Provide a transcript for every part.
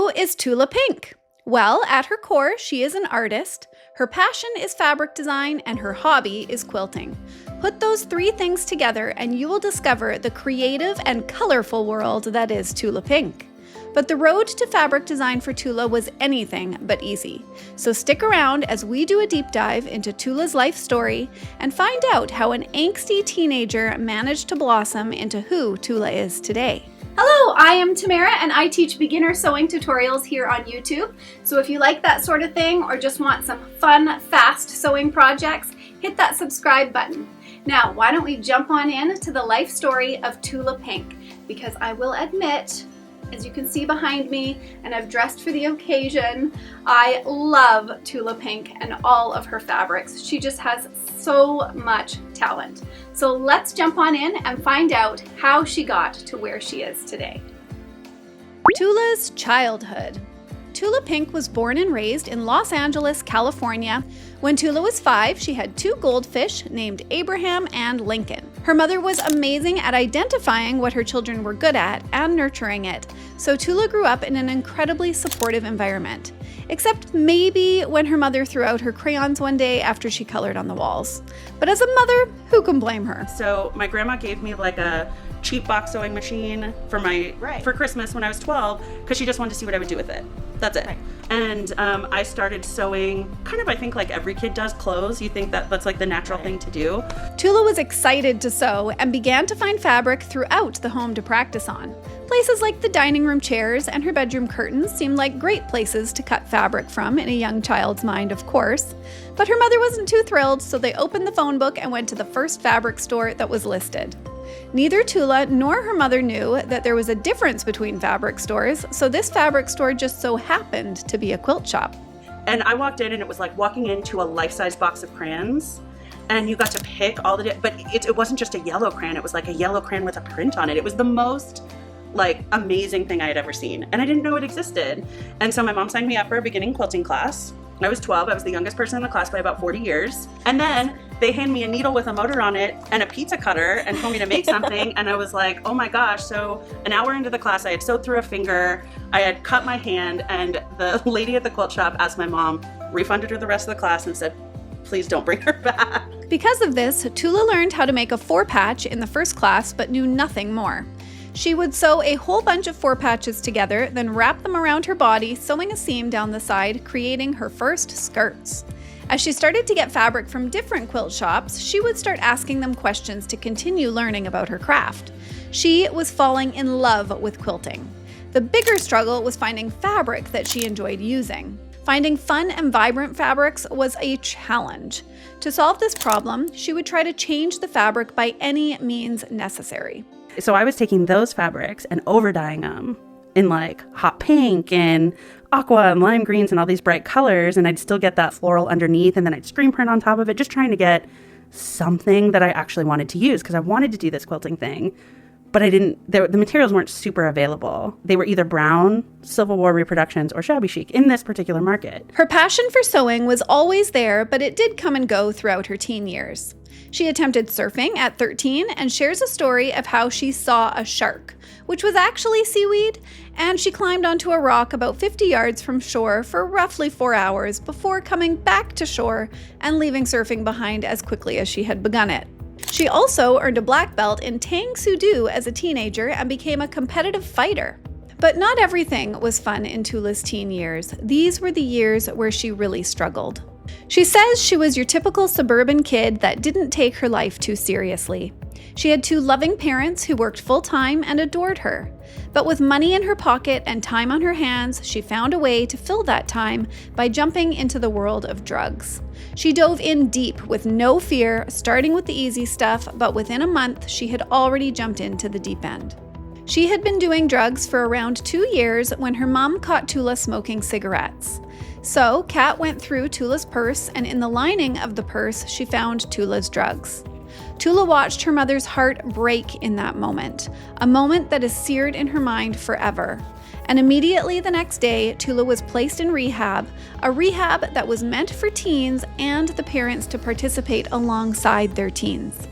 Who is Tula Pink? Well, at her core, she is an artist. Her passion is fabric design and her hobby is quilting. Put those three things together and you will discover the creative and colorful world that is Tula Pink. But the road to fabric design for Tula was anything but easy. So stick around as we do a deep dive into Tula's life story and find out how an angsty teenager managed to blossom into who Tula is today. Hello, I am Tamara and I teach beginner sewing tutorials here on YouTube. So if you like that sort of thing or just want some fun, fast sewing projects, hit that subscribe button. Now, why don't we jump on in to the life story of Tula Pink? Because I will admit, as you can see behind me, and I've dressed for the occasion, I love Tula Pink and all of her fabrics. She just has so much talent. So let's jump on in and find out how she got to where she is today. Tula's childhood. Tula Pink was born and raised in Los Angeles, California. When Tula was 5, she had 2 goldfish named Abraham and Lincoln. Her mother was amazing at identifying what her children were good at and nurturing it, so Tula grew up in an incredibly supportive environment. Except maybe when her mother threw out her crayons one day after she colored on the walls. But as a mother, who can blame her? So my grandma gave me like a cheap box sewing machine for Christmas when I was 12 because she just wanted to see what I would do with it. That's it. Right. And I started sewing kind of, I think like every kid does, clothes. You think that that's like the natural thing to do. Tula was excited to sew and began to find fabric throughout the home to practice on. Places like the dining room chairs and her bedroom curtains seemed like great places to cut fabric from in a young child's mind, of course. But her mother wasn't too thrilled, so they opened the phone book and went to the first fabric store that was listed. Neither Tula nor her mother knew that there was a difference between fabric stores, so this fabric store just so happened to be a quilt shop. And I walked in and it was like walking into a life-size box of crayons. And you got to pick all but it wasn't just a yellow crayon, it was like a yellow crayon with a print on it. It was the most like amazing thing I had ever seen. And I didn't know it existed. And so my mom signed me up for a beginning quilting class. I was 12, I was the youngest person in the class by about 40 years. And then they hand me a needle with a motor on it and a pizza cutter and told me to make something. And I was like, oh my gosh. So an hour into the class, I had sewed through a finger, I had cut my hand, and the lady at the quilt shop asked my mom, refunded her the rest of the class and said, please don't bring her back. Because of this, Tula learned how to make a 4-patch in the first class, but knew nothing more. She would sew a whole bunch of 4 patches together, then wrap them around her body, sewing a seam down the side, creating her first skirts. As she started to get fabric from different quilt shops, she would start asking them questions to continue learning about her craft. She was falling in love with quilting. The bigger struggle was finding fabric that she enjoyed using. Finding fun and vibrant fabrics was a challenge. To solve this problem, she would try to change the fabric by any means necessary. So I was taking those fabrics and over-dyeing them in like hot pink and aqua and lime greens and all these bright colors, and I'd still get that floral underneath, and then I'd screen print on top of it, just trying to get something that I actually wanted to use because I wanted to do this quilting thing. But the materials weren't super available. They were either brown, Civil War reproductions, or shabby chic in this particular market. Her passion for sewing was always there, but it did come and go throughout her teen years. She attempted surfing at 13 and shares a story of how she saw a shark, which was actually seaweed, and she climbed onto a rock about 50 yards from shore for roughly 4 hours before coming back to shore and leaving surfing behind as quickly as she had begun it. She also earned a black belt in Tang Soo Do as a teenager and became a competitive fighter. But not everything was fun in Tula's teen years. These were the years where she really struggled. She says she was your typical suburban kid that didn't take her life too seriously. She had 2 loving parents who worked full-time and adored her. But with money in her pocket and time on her hands, she found a way to fill that time by jumping into the world of drugs. She dove in deep with no fear, starting with the easy stuff, but within a month, she had already jumped into the deep end. She had been doing drugs for around 2 years when her mom caught Tula smoking cigarettes. So, Kat went through Tula's purse, and in the lining of the purse, she found Tula's drugs. Tula watched her mother's heart break in that moment, a moment that is seared in her mind forever. And immediately the next day, Tula was placed in rehab, a rehab that was meant for teens and the parents to participate alongside their teens.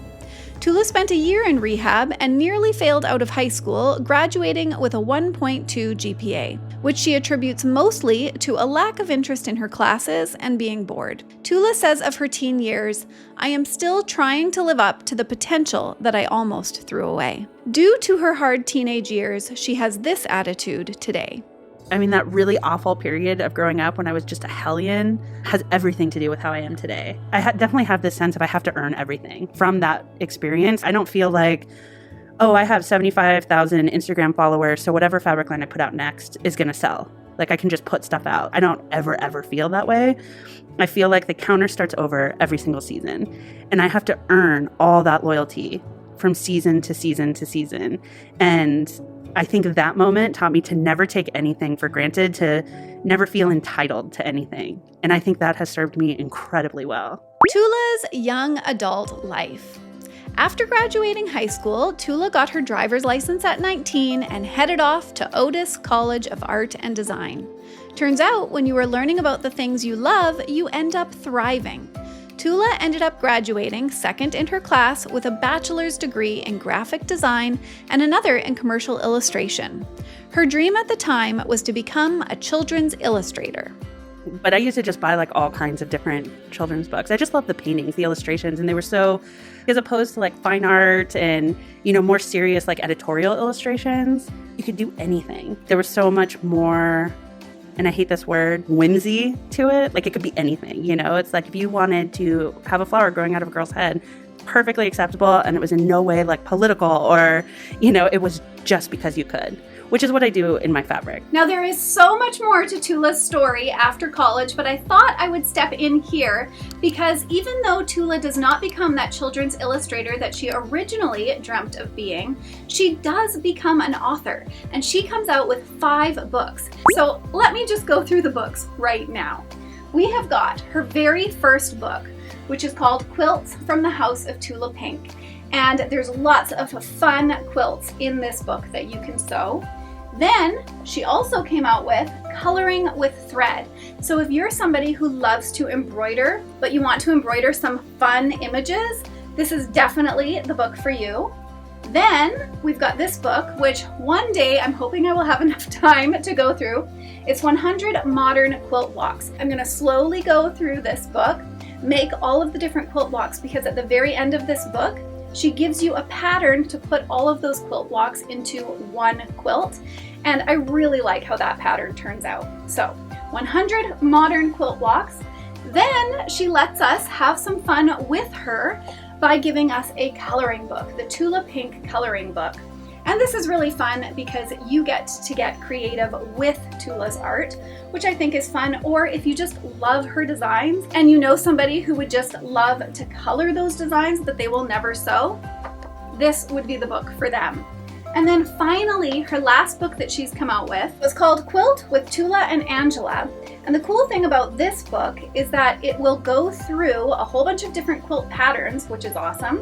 Tula spent a year in rehab and nearly failed out of high school, graduating with a 1.2 GPA, which she attributes mostly to a lack of interest in her classes and being bored. Tula says of her teen years, "I am still trying to live up to the potential that I almost threw away." Due to her hard teenage years, she has this attitude today. I mean, that really awful period of growing up when I was just a hellion has everything to do with how I am today. I definitely have this sense of I have to earn everything from that experience. I don't feel like, oh, I have 75,000 Instagram followers, so whatever fabric line I put out next is going to sell. Like, I can just put stuff out. I don't ever feel that way. I feel like the counter starts over every single season, and I have to earn all that loyalty from season to season to season. And I think that moment taught me to never take anything for granted, to never feel entitled to anything. And I think that has served me incredibly well. Tula's young adult life. After graduating high school, Tula got her driver's license at 19 and headed off to Otis College of Art and Design. Turns out, when you are learning about the things you love, you end up thriving. Tula ended up graduating second in her class with a bachelor's degree in graphic design and another in commercial illustration. Her dream at the time was to become a children's illustrator. But I used to just buy like all kinds of different children's books. I just love the paintings, the illustrations, and they were so, as opposed to like fine art and, more serious like editorial illustrations, you could do anything. There was so much more, and I hate this word, whimsy to it. Like, it could be anything, It's like if you wanted to have a flower growing out of a girl's head, perfectly acceptable, and it was in no way like political or, it was just because you could, which is what I do in my fabric. Now, there is so much more to Tula's story after college, but I thought I would step in here because even though Tula does not become that children's illustrator that she originally dreamt of being, she does become an author, and she comes out with 5 books. So let me just go through the books right now. We have got her very first book, which is called Quilts from the House of Tula Pink. And there's lots of fun quilts in this book that you can sew. Then she also came out with Coloring with Thread. So if you're somebody who loves to embroider, but you want to embroider some fun images, this is definitely the book for you. Then we've got this book, which one day I'm hoping I will have enough time to go through. It's 100 Modern Quilt Blocks. I'm going to slowly go through this book, make all of the different quilt blocks, because at the very end of this book, she gives you a pattern to put all of those quilt blocks into one quilt. And I really like how that pattern turns out. So 100 modern quilt blocks. Then she lets us have some fun with her by giving us a coloring book, the Tula Pink coloring book. And this is really fun because you get to get creative with Tula's art, which I think is fun. Or if you just love her designs and you know somebody who would just love to color those designs that they will never sew, this would be the book for them. And then finally, her last book that she's come out with was called Quilt with Tula and Angela. And the cool thing about this book is that it will go through a whole bunch of different quilt patterns, which is awesome.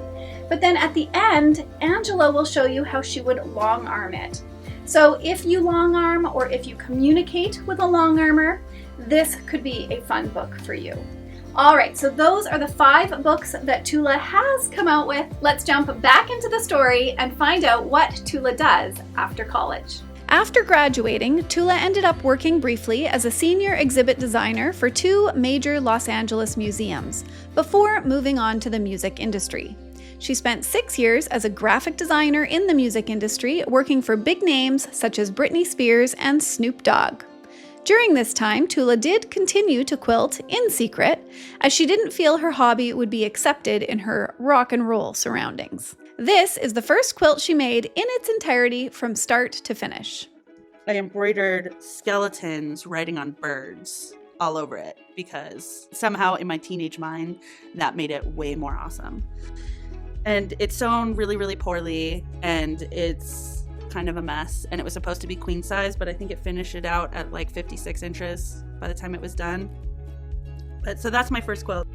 But then at the end, Angela will show you how she would long arm it. So if you long arm or if you communicate with a long armer, this could be a fun book for you. All right, so those are the 5 books that Tula has come out with. Let's jump back into the story and find out what Tula does after college. After graduating, Tula ended up working briefly as a senior exhibit designer for 2 major Los Angeles museums before moving on to the music industry. She spent 6 years as a graphic designer in the music industry, working for big names such as Britney Spears and Snoop Dogg. During this time, Tula did continue to quilt in secret, as she didn't feel her hobby would be accepted in her rock and roll surroundings. This is the first quilt she made in its entirety from start to finish. I embroidered skeletons writing on birds all over it because somehow in my teenage mind, that made it way more awesome. And it's sewn really, really poorly, and it's kind of a mess, and it was supposed to be queen size, but I think it finished it out at like 56 inches by the time it was done. But so that's my first quilt.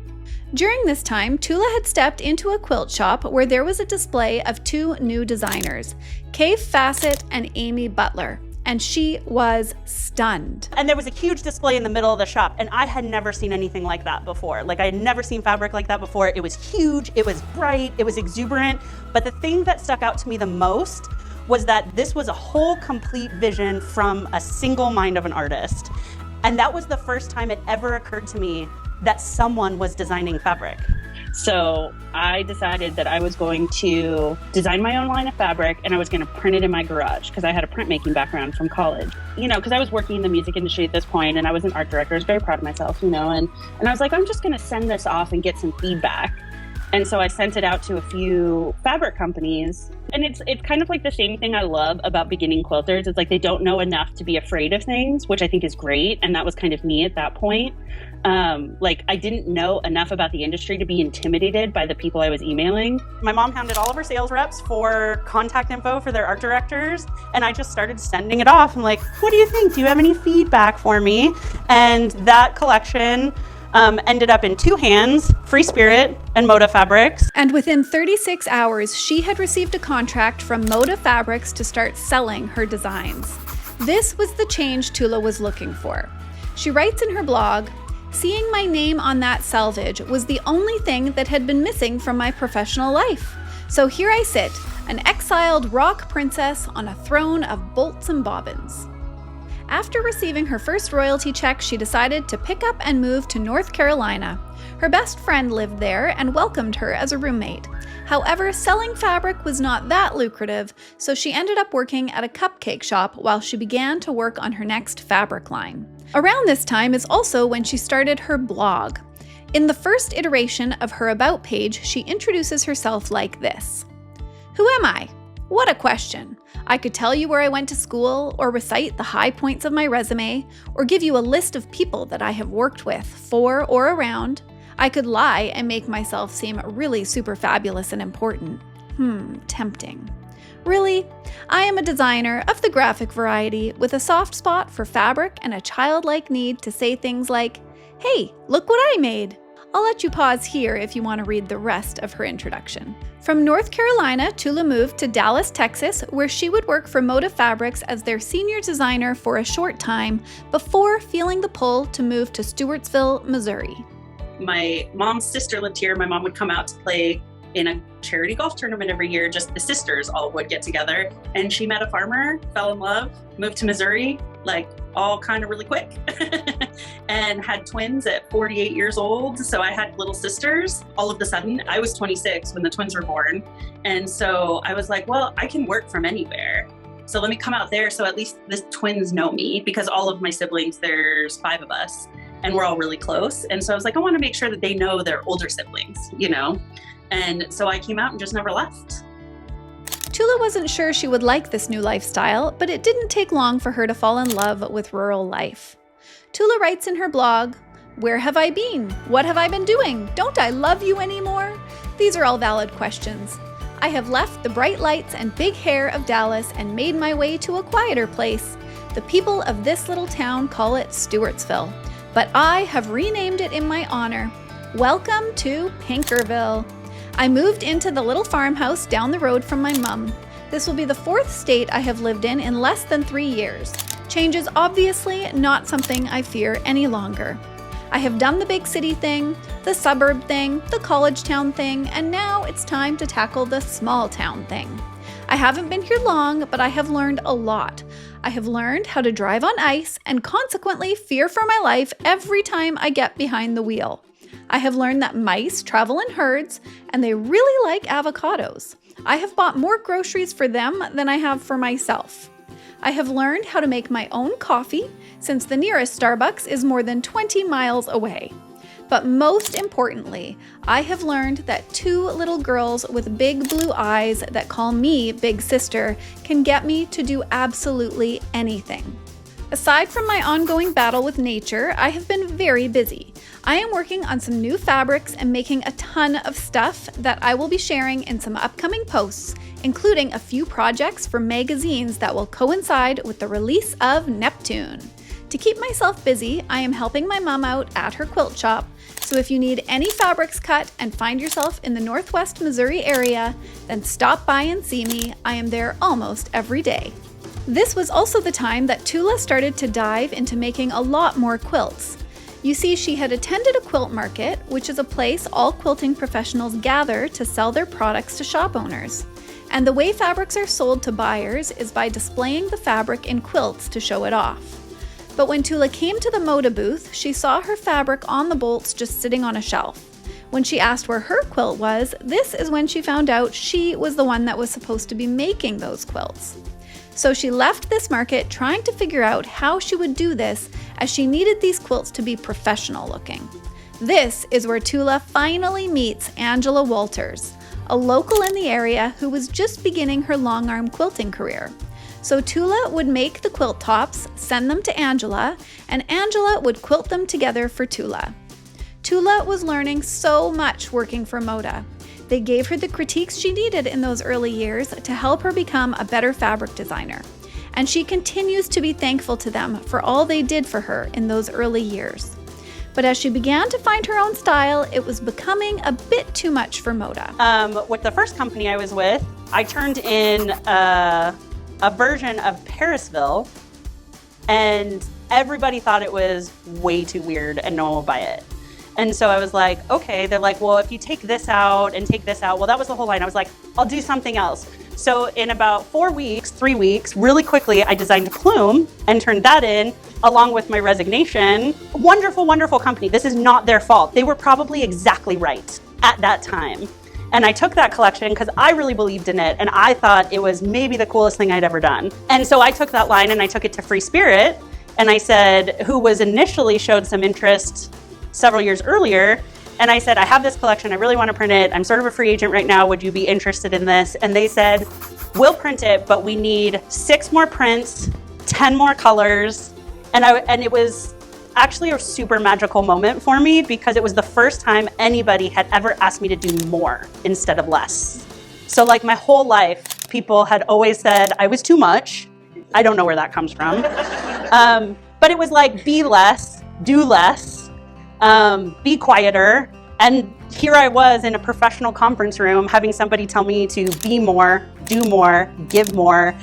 During this time, Tula had stepped into a quilt shop where there was a display of 2 new designers, Kay Fassett and Amy Butler, and she was stunned. And there was a huge display in the middle of the shop, and I had never seen anything like that before. Like, I had never seen fabric like that before. It was huge, it was bright, it was exuberant. But the thing that stuck out to me the most was that this was a whole complete vision from a single mind of an artist. And that was the first time it ever occurred to me that someone was designing fabric. So I decided that I was going to design my own line of fabric, and I was going to print it in my garage because I had a printmaking background from college. Because I was working in the music industry at this point, and I was an art director. I was very proud of myself, and I was like, I'm just going to send this off and get some feedback. And so I sent it out to a few fabric companies. And it's kind of like the same thing I love about beginning quilters. It's like they don't know enough to be afraid of things, which I think is great. And that was kind of me at that point. I didn't know enough about the industry to be intimidated by the people I was emailing. My mom hounded all of her sales reps for contact info for their art directors. And I just started sending it off. I'm like, what do you think? Do you have any feedback for me? And that collection ended up in 2 hands, Free Spirit and Moda Fabrics. And within 36 hours, she had received a contract from Moda Fabrics to start selling her designs. This was the change Tula was looking for. She writes in her blog, "Seeing my name on that selvage was the only thing that had been missing from my professional life. So here I sit, an exiled rock princess on a throne of bolts and bobbins." After receiving her first royalty check, she decided to pick up and move to North Carolina. Her best friend lived there and welcomed her as a roommate. However, selling fabric was not that lucrative, so she ended up working at a cupcake shop while she began to work on her next fabric line. Around this time is also when she started her blog. In the first iteration of her About page, she introduces herself like this. "Who am I? What a question. I could tell you where I went to school, or recite the high points of my resume, or give you a list of people that I have worked with, for or around. I could lie and make myself seem really super fabulous and important. Tempting. Really, I am a designer of the graphic variety with a soft spot for fabric and a childlike need to say things like, 'Hey, look what I made.'" I'll let you pause here if you want to read the rest of her introduction. From North Carolina, Tula moved to Dallas, Texas, where she would work for Moda Fabrics as their senior designer for a short time before feeling the pull to move to Stewartsville, Missouri. My mom's sister lived here. My mom would come out to play in a charity golf tournament every year. Just the sisters all would get together. And she met a farmer, fell in love, moved to Missouri, all kind of really quick, and had twins at 48 years old. So I had little sisters. All of a sudden, I was 26 when the twins were born. And so I was like, well, I can work from anywhere. So let me come out there so at least the twins know me, because all of my siblings, there's 5 of us, and we're all really close. And so I was like, I want to make sure that they know their older siblings, And so I came out and just never left. Tula wasn't sure she would like this new lifestyle, but it didn't take long for her to fall in love with rural life. Tula writes in her blog, "Where have I been? What have I been doing? Don't I love you anymore?" These are all valid questions. I have left the bright lights and big hair of Dallas and made my way to a quieter place. The people of this little town call it Stewartsville, but I have renamed it in my honor. Welcome to Pinkerville. I moved into the little farmhouse down the road from my mom. This will be the 4th state I have lived in less than 3 years. Change is obviously not something I fear any longer. I have done the big city thing, the suburb thing, the college town thing, and now it's time to tackle the small town thing. I haven't been here long, but I have learned a lot. I have learned how to drive on ice and consequently fear for my life every time I get behind the wheel. I have learned that mice travel in herds and they really like avocados. I have bought more groceries for them than I have for myself. I have learned how to make my own coffee since the nearest Starbucks is more than 20 miles away. But most importantly, I have learned that 2 little girls with big blue eyes that call me Big Sister can get me to do absolutely anything. Aside from my ongoing battle with nature, I have been very busy. I am working on some new fabrics and making a ton of stuff that I will be sharing in some upcoming posts, including a few projects for magazines that will coincide with the release of Neptune. To keep myself busy, I am helping my mom out at her quilt shop, so if you need any fabrics cut and find yourself in the Northwest Missouri area, then stop by and see me. I am there almost every day. This was also the time that Tula started to dive into making a lot more quilts. You see, she had attended a quilt market, which is a place all quilting professionals gather to sell their products to shop owners. And the way fabrics are sold to buyers is by displaying the fabric in quilts to show it off. But when Tula came to the Moda booth, she saw her fabric on the bolts just sitting on a shelf. When she asked where her quilt was, this is when she found out she was the one that was supposed to be making those quilts. So she left this market trying to figure out how she would do this, as she needed these quilts to be professional looking. This is where Tula finally meets Angela Walters, a local in the area who was just beginning her long arm quilting career. So Tula would make the quilt tops, send them to Angela, and Angela would quilt them together for Tula. Tula was learning so much working for Moda. They gave her the critiques she needed in those early years to help her become a better fabric designer. And she continues to be thankful to them for all they did for her in those early years. But as she began to find her own style, it was becoming a bit too much for Moda. With the first company I was with, I turned in a version of Parisville, and everybody thought it was way too weird and no one would buy it. And so I was like, okay, they're like, well, if you take this out and take this out, well, that was the whole line. I was like, I'll do something else. So in about 3 weeks, really quickly, I designed a plume and turned that in along with my resignation. Wonderful, wonderful company. This is not their fault. They were probably exactly right at that time. And I took that collection because I really believed in it and I thought it was maybe the coolest thing I'd ever done. And so I took that line and I took it to Free Spirit, and I said, who was initially showed some interest several years earlier, and I said, I have this collection, I really want to print it, I'm sort of a free agent right now, would you be interested in this? And they said, we'll print it, but we need 6 more prints, 10 more colors. And it was actually a super magical moment for me because it was the first time anybody had ever asked me to do more instead of less. So like my whole life, people had always said I was too much. I don't know where that comes from. But it was like, be less, do less, be quieter. And here I was in a professional conference room having somebody tell me to be more, do more, give more.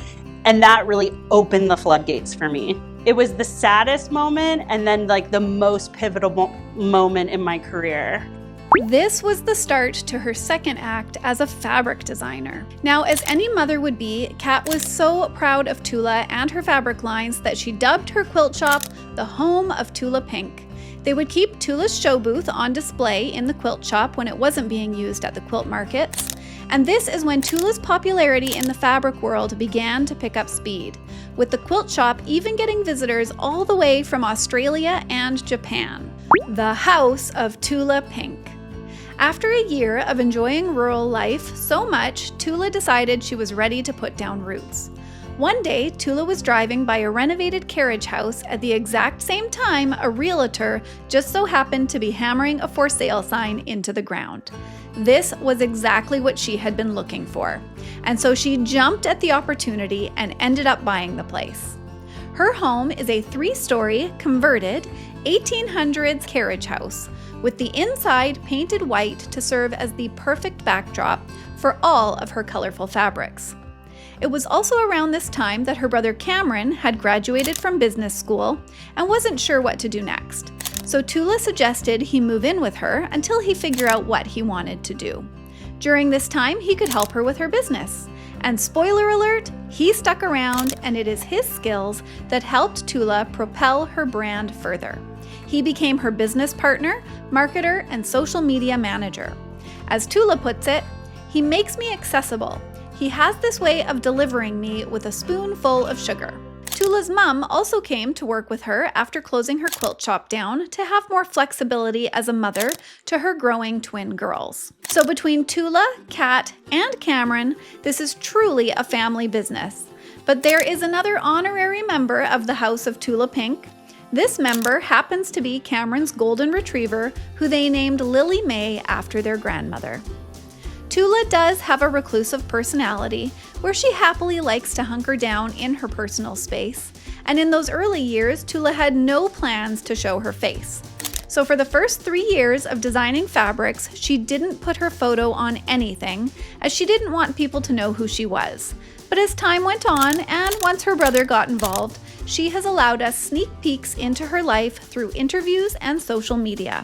And that really opened the floodgates for me. It was the saddest moment and then like the most pivotal moment in my career. This was the start to her second act as a fabric designer. Now, as any mother would be, Kat was so proud of Tula and her fabric lines that she dubbed her quilt shop the home of Tula Pink. They would keep Tula's show booth on display in the quilt shop when it wasn't being used at the quilt markets. And this is when Tula's popularity in the fabric world began to pick up speed, with the quilt shop even getting visitors all the way from Australia and Japan. The house of Tula Pink. After a year of enjoying rural life so much, Tula decided she was ready to put down roots. One day, Tula was driving by a renovated carriage house at the exact same time a realtor just so happened to be hammering a for sale sign into the ground. This was exactly what she had been looking for, and so she jumped at the opportunity and ended up buying the place. Her home is a 3-story, converted, 1800s carriage house, with the inside painted white to serve as the perfect backdrop for all of her colorful fabrics. It was also around this time that her brother Cameron had graduated from business school and wasn't sure what to do next. So Tula suggested he move in with her until he figured out what he wanted to do. During this time, he could help her with her business. And spoiler alert, he stuck around, and it is his skills that helped Tula propel her brand further. He became her business partner, marketer, and social media manager. As Tula puts it, he makes me accessible. He has this way of delivering me with a spoonful of sugar. Tula's mom also came to work with her after closing her quilt shop down to have more flexibility as a mother to her growing twin girls. So between Tula, Kat, and Cameron, this is truly a family business. But there is another honorary member of the House of Tula Pink. This member happens to be Cameron's golden retriever, who they named Lily Mae after their grandmother. Tula does have a reclusive personality where she happily likes to hunker down in her personal space, and in those early years, Tula had no plans to show her face. So for the first 3 years of designing fabrics, she didn't put her photo on anything, as she didn't want people to know who she was. But as time went on, and once her brother got involved, she has allowed us sneak peeks into her life through interviews and social media.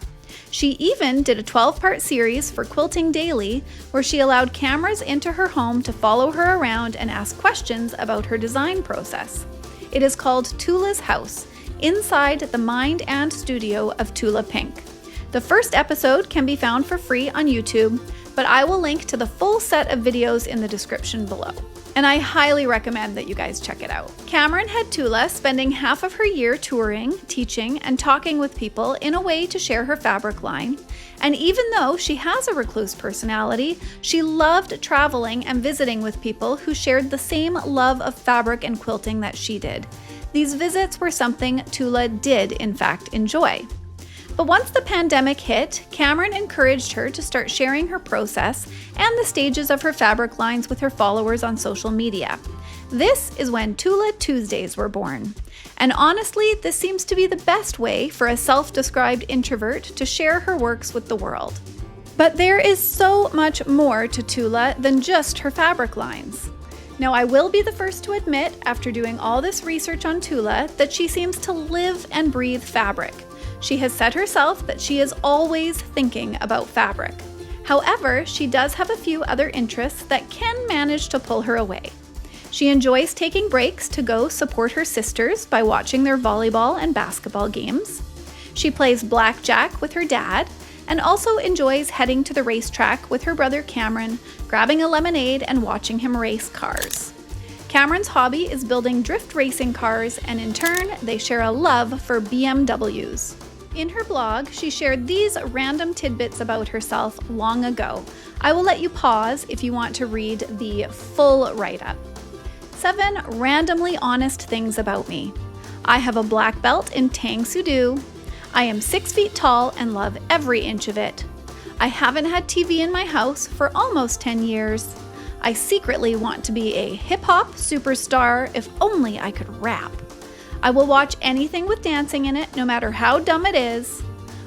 She even did a 12-part series for Quilting Daily, where she allowed cameras into her home to follow her around and ask questions about her design process. It is called Tula's House, inside the mind and studio of Tula Pink. The first episode can be found for free on YouTube, but I will link to the full set of videos in the description below. And I highly recommend that you guys check it out. Cameron had Tula spending half of her year touring, teaching, and talking with people in a way to share her fabric line. And even though she has a recluse personality, she loved traveling and visiting with people who shared the same love of fabric and quilting that she did. These visits were something Tula did, in fact, enjoy. But once the pandemic hit, Cameron encouraged her to start sharing her process and the stages of her fabric lines with her followers on social media. This is when Tula Tuesdays were born. And honestly, this seems to be the best way for a self-described introvert to share her works with the world. But there is so much more to Tula than just her fabric lines. Now, I will be the first to admit, after doing all this research on Tula, that she seems to live and breathe fabric. She has said herself that she is always thinking about fabric. However, she does have a few other interests that can manage to pull her away. She enjoys taking breaks to go support her sisters by watching their volleyball and basketball games. She plays blackjack with her dad, and also enjoys heading to the racetrack with her brother Cameron, grabbing a lemonade and watching him race cars. Cameron's hobby is building drift racing cars, and in turn, they share a love for BMWs. In her blog, she shared these random tidbits about herself long ago. I will let you pause if you want to read the full write-up. 7 randomly honest things about me. I have a black belt in Tang Soo Do. I am 6 feet tall and love every inch of it. I haven't had TV in my house for almost 10 years. I secretly want to be a hip-hop superstar if only I could rap. I will watch anything with dancing in it, no matter how dumb it is.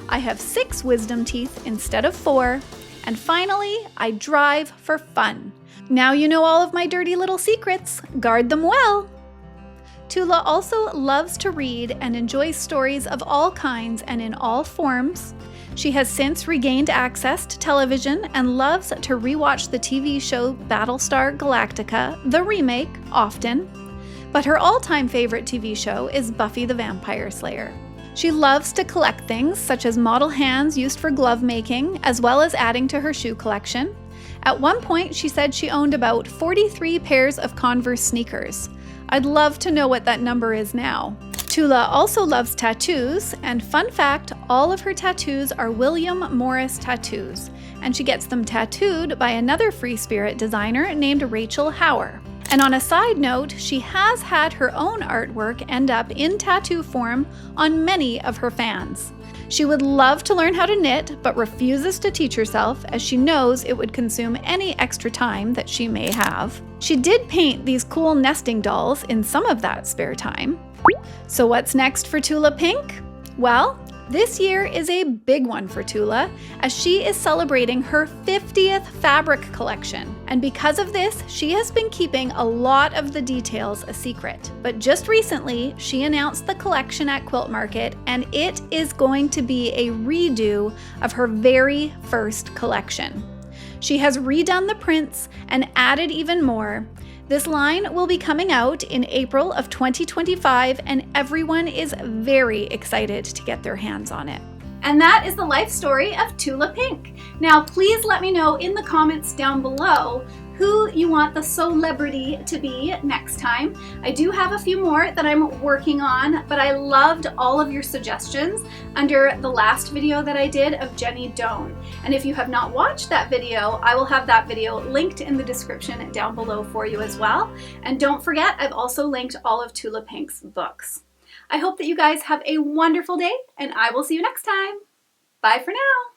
I have 6 wisdom teeth instead of 4. And finally, I drive for fun. Now you know all of my dirty little secrets. Guard them well. Tula also loves to read and enjoys stories of all kinds and in all forms. She has since regained access to television and loves to rewatch the TV show Battlestar Galactica, the remake, often. But her all-time favorite TV show is Buffy the Vampire Slayer. She loves to collect things such as model hands used for glove making, as well as adding to her shoe collection. At one point, she said she owned about 43 pairs of Converse sneakers. I'd love to know what that number is now. Tula also loves tattoos, and fun fact, all of her tattoos are William Morris tattoos, and she gets them tattooed by another free spirit designer named Rachel Hauer. And on a side note, she has had her own artwork end up in tattoo form on many of her fans. She would love to learn how to knit, but refuses to teach herself as she knows it would consume any extra time that she may have. She did paint these cool nesting dolls in some of that spare time. So what's next for Tula Pink? Well, this year is a big one for Tula, as she is celebrating her 50th fabric collection. And because of this, she has been keeping a lot of the details a secret. But just recently, she announced the collection at Quilt Market, and it is going to be a redo of her very first collection. She has redone the prints and added even more. This line will be coming out in April of 2025, and everyone is very excited to get their hands on it. And that is the life story of Tula Pink. Now, please let me know in the comments down below who you want the sew-lebrity to be next time. I do have a few more that I'm working on, but I loved all of your suggestions under the last video that I did of Jenny Doan. And if you have not watched that video, I will have that video linked in the description down below for you as well. And don't forget, I've also linked all of Tula Pink's books. I hope that you guys have a wonderful day, and I will see you next time. Bye for now.